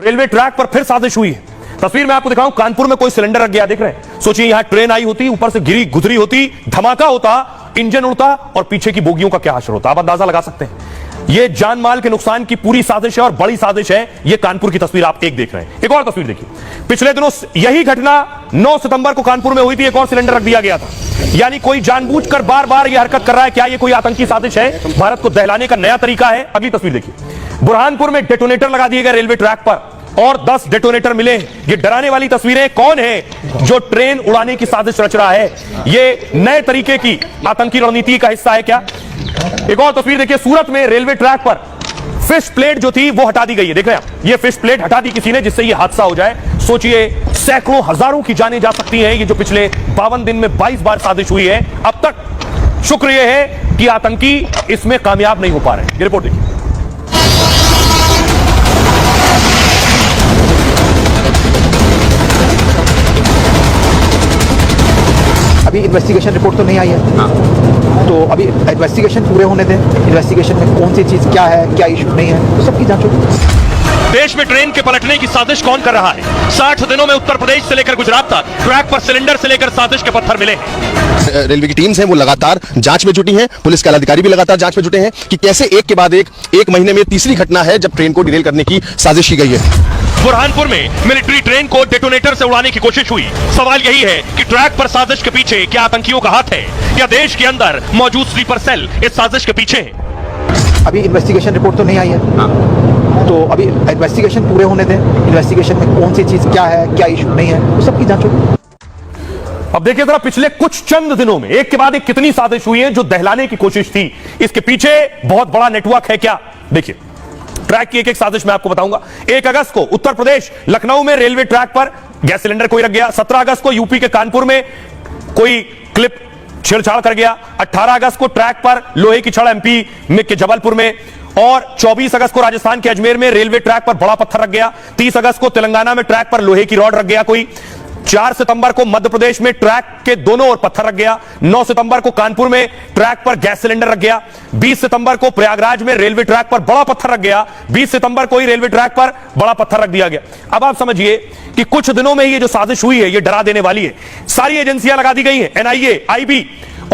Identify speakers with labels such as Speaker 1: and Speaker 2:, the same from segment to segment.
Speaker 1: Railway track पर फिर साजिश हुई है। तस्वीर में आपको दिखाऊं, कानपुर में कोई सिलेंडर रख गया, देख रहे हैं। सोचिए यहां ट्रेन आई होती, ऊपर से गिरी गुजरी होती, धमाका होता, इंजन उड़ता और पीछे की बोगियों का क्या हाशर होता, आप अंदाजा लगा सकते हैं। यह जान माल के नुकसान की पूरी साजिश है और बड़ी साजिश है। यह कानपुर की तस्वीर आप एक देख रहे हैं। एक और तस्वीर देखिए, पिछले दिनों यही घटना 9 सितंबर को कानपुर में हुई थी। एक और सिलेंडर रख दिया गया था। यानी कोई जानबूझकर बार बार यह हरकत कर रहा है। क्या यह कोई आतंकी साजिश है? भारत को दहलाने का नया तरीका है। अगली तस्वीर देखिए, बुरहानपुर में डेटोनेटर लगा दिए गए रेलवे ट्रैक पर और 10 डेटोनेटर मिले। ये डराने वाली तस्वीरें। कौन है जो ट्रेन उड़ाने की साजिश रच रहा है? ये नए तरीके की आतंकी रणनीति का हिस्सा है क्या? एक और तस्वीर देखिए, सूरत में रेलवे ट्रैक पर फिश प्लेट जो थी वो हटा दी गई है। देख रहे हैं आप, ये फिश प्लेट हटा दी किसी ने जिससे ये हादसा हो जाए। सोचिए, सैकड़ों हजारों की जानें जा सकती हैं। ये जो पिछले 52 दिन में 22 बार साजिश हुई है, अब तक शुक्र यह है कि आतंकी इसमें कामयाब नहीं हो पा रहे। ये रिपोर्ट देखिए।
Speaker 2: अभी इन्वेस्टिगेशन रिपोर्ट तो नहीं आई है, तो अभी इन्वेस्टिगेशन पूरे होने दें। इन्वेस्टिगेशन में कौन सी चीज क्या है, क्या इशू नहीं है, तो सबकी जांच होगी।
Speaker 1: देश में ट्रेन के पलटने की साजिश कौन कर रहा है? 60 दिनों में उत्तर प्रदेश से लेकर गुजरात तक ट्रैक पर सिलेंडर से लेकर साजिश के पत्थर मिले हैं।
Speaker 3: रेलवे की टीम्स हैं, वो लगातार जांच में जुटी हैं। पुलिस के अधिकारी भी लगातार जांच में जुटे हैं कि कैसे एक के बाद एक महीने में तीसरी घटना है जब ट्रेन को डिरेल करने की साजिश की गई है।
Speaker 1: बुरहानपुर में मिलिट्री ट्रेन को डेटोनेटर से उड़ाने की कोशिश हुई। सवाल यही है कि ट्रैक पर साजिश के पीछे क्या आतंकियों का हाथ है या देश के अंदर मौजूद स्लीपर सेल इस साजिश के पीछे है?
Speaker 2: अभी इन्वेस्टिगेशन रिपोर्ट तो नहीं आई है, तो अभी इन्वेस्टिगेशन पूरे होने दें। इन्वेस्टिगेशन में कौन सी चीज क्या है, क्या इशू नहीं है, तो सबकी जांच होगी।
Speaker 1: अब देखिए जरा, पिछले कुछ चंद दिनों में एक के बाद एक कितनी साजिश हुई है जो दहलाने की कोशिश थी। इसके पीछे बहुत बड़ा नेटवर्क है क्या? देखिए, ट्रैक की एक एक साजिश मैं आपको बताऊंगा। 1 अगस्त को उत्तर प्रदेश लखनऊ में रेलवे ट्रैक पर गैस सिलेंडर कोई रख गया। 17 अगस्त को यूपी के कानपुर में कोई क्लिप छेड़छाड़ कर गया। 18 अगस्त को ट्रैक पर लोहे की छड़ एमपी में के जबलपुर में, और 24 अगस्त को राजस्थान के अजमेर में रेलवे ट्रैक पर बड़ा पत्थर रख गया। 30 अगस्त को तेलंगाना में ट्रैक पर लोहे की रॉड रख गया कोई। 4 सितंबर को मध्य प्रदेश में ट्रैक के दोनों ओर पत्थर रख गया। 9 सितंबर को कानपुर में ट्रैक पर गैस सिलेंडर रख गया। 20 सितंबर को प्रयागराज में रेलवे ट्रैक पर बड़ा पत्थर रख गया। 20 सितंबर को ही रेलवे ट्रैक पर बड़ा पत्थर रख दिया गया। अब आप समझिए कि कुछ दिनों में ही ये जो साजिश हुई है ये डरा देने वाली है। सारी एजेंसियां लगा दी गई हैं, एनआईए, आईबी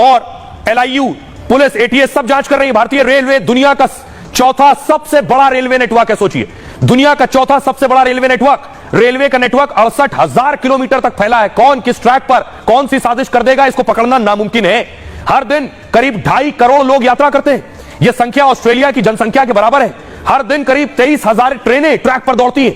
Speaker 1: और एलआईयू, पुलिस, एटीएस सब जांच कर रही है। भारतीय रेलवे दुनिया का चौथा सबसे बड़ा रेलवे नेटवर्क है। सोचिए, दुनिया का चौथा सबसे बड़ा रेलवे नेटवर्क। रेलवे का नेटवर्क 68,000 किलोमीटर तक फैला है। कौन किस ट्रैक पर कौन सी साजिश कर देगा, इसको पकड़ना नामुमकिन है। हर दिन करीब 2.5 करोड़ लोग यात्रा करते हैं। यह संख्या ऑस्ट्रेलिया की जनसंख्या के बराबर है। हर दिन करीब 23,000 ट्रेनें ट्रैक पर दौड़ती हैं।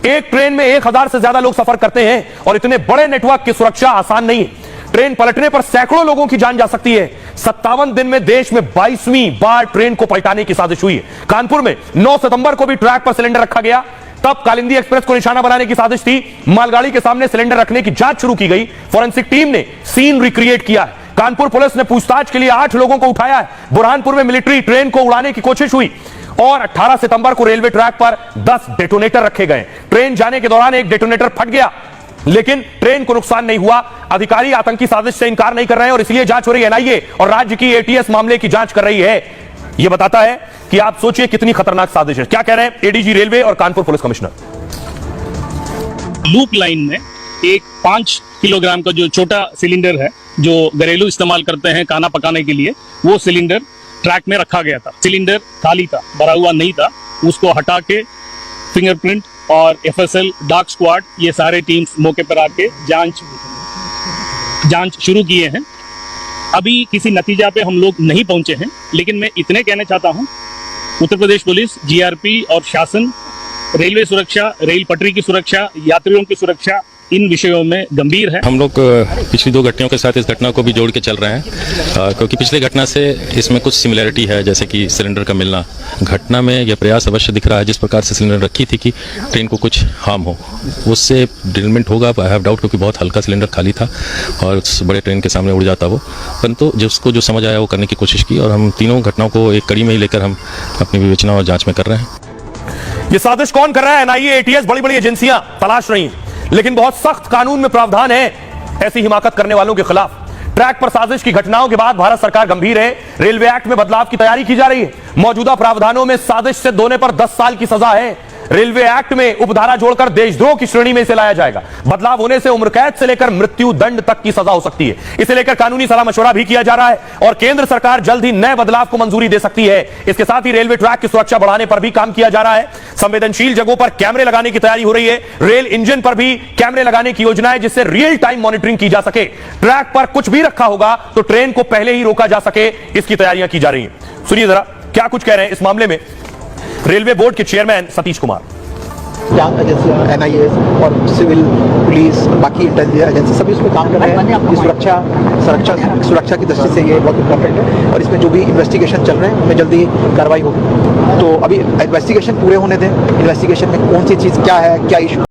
Speaker 1: एक ट्रेन में 1,000 से ज्यादा लोग सफर करते हैं और इतने बड़े नेटवर्क की सुरक्षा आसान नहीं है। ट्रेन पलटने पर सैकड़ों लोगों की जान जा सकती है। 57 दिन में देश में 22वीं बार ट्रेन को पलटाने की साजिश हुई है। कानपुर में 9 सितंबर को भी ट्रैक पर सिलेंडर रखा गया। तब कालिंदी एक्सप्रेस को निशाना बनाने की साजिश थी। मालगाड़ी के सामने सिलेंडर रखने की जांच शुरू की गई। फोरेंसिक टीम ने सीन रिक्रिएट किया है। कानपुर पुलिस ने पूछताछ के लिए 8 लोगों को उठाया है। बुरहानपुर में मिलिट्री ट्रेन को उड़ाने की कोशिश हुई और 18 सितंबर को रेलवे ट्रैक पर 10 डेटोनेटर रखे गए। ट्रेन जाने के दौरान एक डेटोनेटर फट गया, लेकिन ट्रेन को नुकसान नहीं हुआ। अधिकारी आतंकी साजिश से इनकार नहीं कर रहे हैं और इसलिए जांच हो रही है। एनआईए और राज्य की एटीएस मामले की जांच कर रही है। यह बताता है कि आप सोचिए कितनी खतरनाक साजिश है। क्या कह रहे हैं एडीजी रेलवे और Kanpur police commissioner?
Speaker 4: Loop line में एक 5 किलोग्राम का जो छोटा सिलेंडर है जो घरेलू इस्तेमाल करते हैं खाना पकाने के लिए, वो सिलेंडर ट्रैक में रखा गया था। सिलेंडर खाली था, भरा हुआ नहीं था। उसको हटा के फिंगरप्रिंट और एफएसएल, डार्क स्क्वाड, ये सारे टीम्स मौके पर आके जांच शुरू किए हैं। अभी किसी नतीजा पे हम लोग नहीं पहुंचे हैं, लेकिन मैं इतने कहना चाहता हूं, उत्तर प्रदेश पुलिस, जीआरपी और शासन रेलवे सुरक्षा, रेल पटरी की सुरक्षा, यात्रियों की सुरक्षा, इन विषयों में गंभीर है।
Speaker 5: हम लोग पिछली 2 घटनाओं के साथ इस घटना को भी जोड़ के चल रहे हैं, क्योंकि पिछले घटना से इसमें कुछ सिमिलरिटी है, जैसे कि सिलेंडर का मिलना। घटना में यह प्रयास अवश्य दिख रहा है, जिस प्रकार से सिलेंडर रखी थी कि ट्रेन को कुछ हार्म हो, उससे डिरेलमेंट होगा। आई हैव डाउट, क्योंकि बहुत हल्का सिलेंडर खाली था और उस बड़े ट्रेन के सामने उड़ जाता वो। परंतु जिसको जो समझ आया वो करने की कोशिश की और हम तीनों घटनाओं को एक कड़ी में ही लेकर हम अपनी विवेचना और जाँच में कर रहे हैं।
Speaker 1: यह साजिश कौन कर रहा है? एनआईए, एटीएस, बड़ी बड़ी एजेंसियां तलाश रही हैं, लेकिन बहुत सख्त कानून में प्रावधान है ऐसी हिमाकत करने वालों के खिलाफ। ट्रैक पर साजिश की घटनाओं के बाद भारत सरकार गंभीर है। रेलवे एक्ट में बदलाव की तैयारी की जा रही है। मौजूदा प्रावधानों में साजिश से धोने पर 10 साल की सजा है। रेलवे एक्ट में उपधारा जोड़कर देशद्रोह की श्रेणी में इसे लाया जाएगा। बदलाव होने से उम्र कैद से लेकर मृत्यु दंड तक की सजा हो सकती है। इसे लेकर कानूनी सलाह मशवरा भी किया जा रहा है और केंद्र सरकार जल्द ही नए बदलाव को मंजूरी दे सकती है। इसके साथ ही रेलवे ट्रैक की सुरक्षा बढ़ाने पर भी काम किया जा रहा है। संवेदनशील जगहों पर कैमरे लगाने की तैयारी हो रही है। रेल इंजन पर भी कैमरे लगाने की योजना है जिससे रियल टाइम मॉनिटरिंग की जा सके। ट्रैक पर कुछ भी रखा होगा तो ट्रेन को पहले ही रोका जा सके, इसकी तैयारियां की जा रही हैं। सुनिए जरा क्या कुछ कह रहे हैं इस मामले में रेलवे बोर्ड के चेयरमैन सतीश कुमार।
Speaker 2: जांच एजेंसियां, NIA और सिविल पुलिस, बाकी इंटेलिजेंस एजेंसी सभी उसमें काम कर रहे हैं। ये सुरक्षा की दृष्टि से ये बहुत इंपॉर्टेंट है और इसमें जो भी इन्वेस्टिगेशन चल रहे हैं उनमें जल्दी कार्रवाई होगी। तो अभी इन्वेस्टिगेशन पूरे होने दें। इन्वेस्टिगेशन में कौन सी चीज़ क्या है, क्या इशू